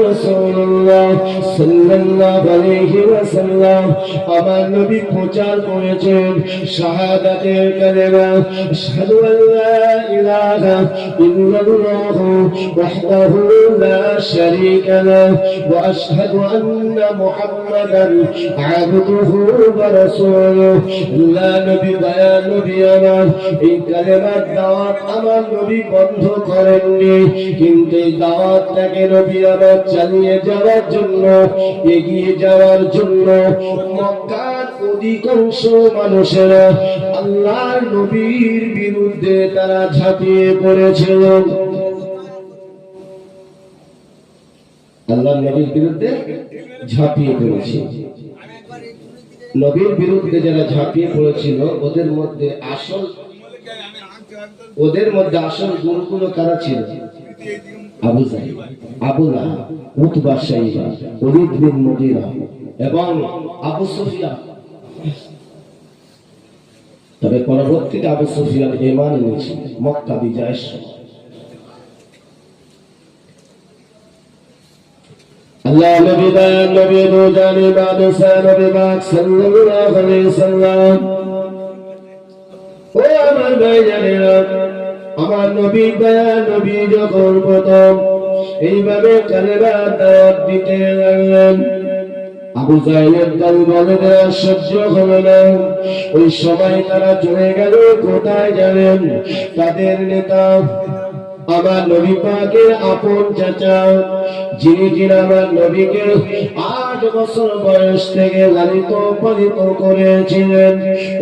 রাসূলুল্লাহ সাল্লাল্লাহু আলাইহি ওয়াসাল্লাম আমার নবী প্রচার করেছেন শাহাদাতের কালেমা আশহাদু আল্লা ইলাহা ইল্লাল্লাহু ওয়াহদাহু লা শারীকা লাহু ওয়া আশহাদু আন্না মুহাম্মাদান আবদুহু ওয়া রাসূলুহু। আল্লাহ নবী দয়া নবী আমার এই কালেমার দাওয়াত আমার নবী বন্ধ করেননি, কিন্তু এই দাওয়াতটাকে নবী আমার চালিয়ে যাওয়ার জন্য, এগিয়ে যাওয়ার জন্য মক্কার অধিকাংশ মানুষেরা আল্লাহর নবীর বিরুদ্ধে তারা ঝাঁপিয়ে পড়েছিল। আল্লাহর নবীর বিরুদ্ধে ঝাঁপিয়ে পড়েছে। নবীর বিরুদ্ধে যারা ঝাঁপিয়ে পড়েছিল ওদের মধ্যে আসল গুরুগুলো কারা ছিল? আবু জাহেল, আবু লাহাব, উতবা, শাইবা, ওলীদ বিন মুগীরা এবং আবু সুফিয়ান। তবে পরবর্তীতে আবু সুফিয়ান ঈমান এনেছে মক্কা বিজয়ের সময়। আল্লাহ নবী দয়াল নবী রোজানি বাদশা নবী পাক সাল্লাল্লাহু আলাইহি সাল্লাম। ও আমার ভাইজানেরা, আমার নবী দয়াল নবী যখন প্রথম এইভাবে কালেমার দাওয়াত দিতে লাগলেন, আবু জাহেলের দল বলে সহ্য হলো না। ওই সময় তারা চলে গেল কোথায় জানেন? তাদের নেতা আমার নবী পাকের আপন চাচা, যিনি কিনা আমার নবীকে 8 বছর বয়স থেকে লালিত পালিত করেছিলেন,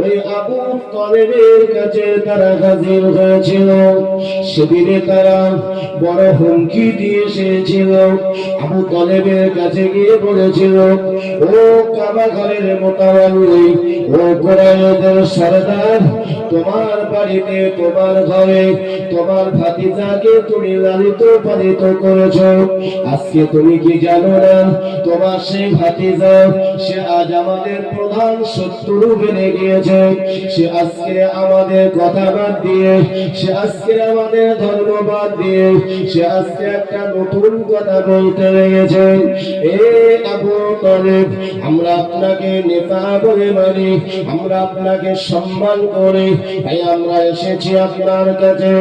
ওই আবু তালেবের কাছে তারা হাজির হয়েছিল। সেদিনে তারা বড় হুমকি দিয়ে এসেছিল। আবু তালেবের কাছে গিয়ে বলেছিল, ও কাবা ঘরের মোতাওয়াল্লি, ও কুরাইশদের সরদার, তোমার বাড়িতে তোমার ঘরে তোমার ভাতিজাকে তুমি লালিত পালিত করেছো। আজকে তুমি কি জানো না তোমার সেই ভাতিজা সে আজ আমাদের প্রধান শত্রু বেড়ে গিয়েছে। সে আজকে আমাদের কথা বাদ দিয়ে, সে আজকে আমাদের ধর্ম বাদ দিয়ে, সে আজকে একটা নতুন কথা বলতে লেগেছে। এ আবু তালেব, আমরা আপনাকে নেতা বলে মানি, আমরা আপনাকে সম্মান করি, তাই আমরা এসেছি আপনার কাছে।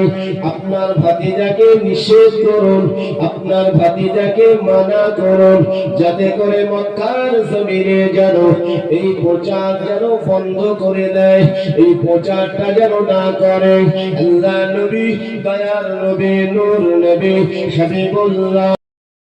আপনার ভাতিজাকে নিষেধ করুন, আপনার ভাতিজাকে মানা করুন, যাতে করে মক্কার জমিনে যেন এই প্রচার যেন বন্ধ করে দেয়, এই প্রচারটা যেন না করে। আল্লাহ নবী দয়ার নবী নূর নবী হাবিবুল্লাহ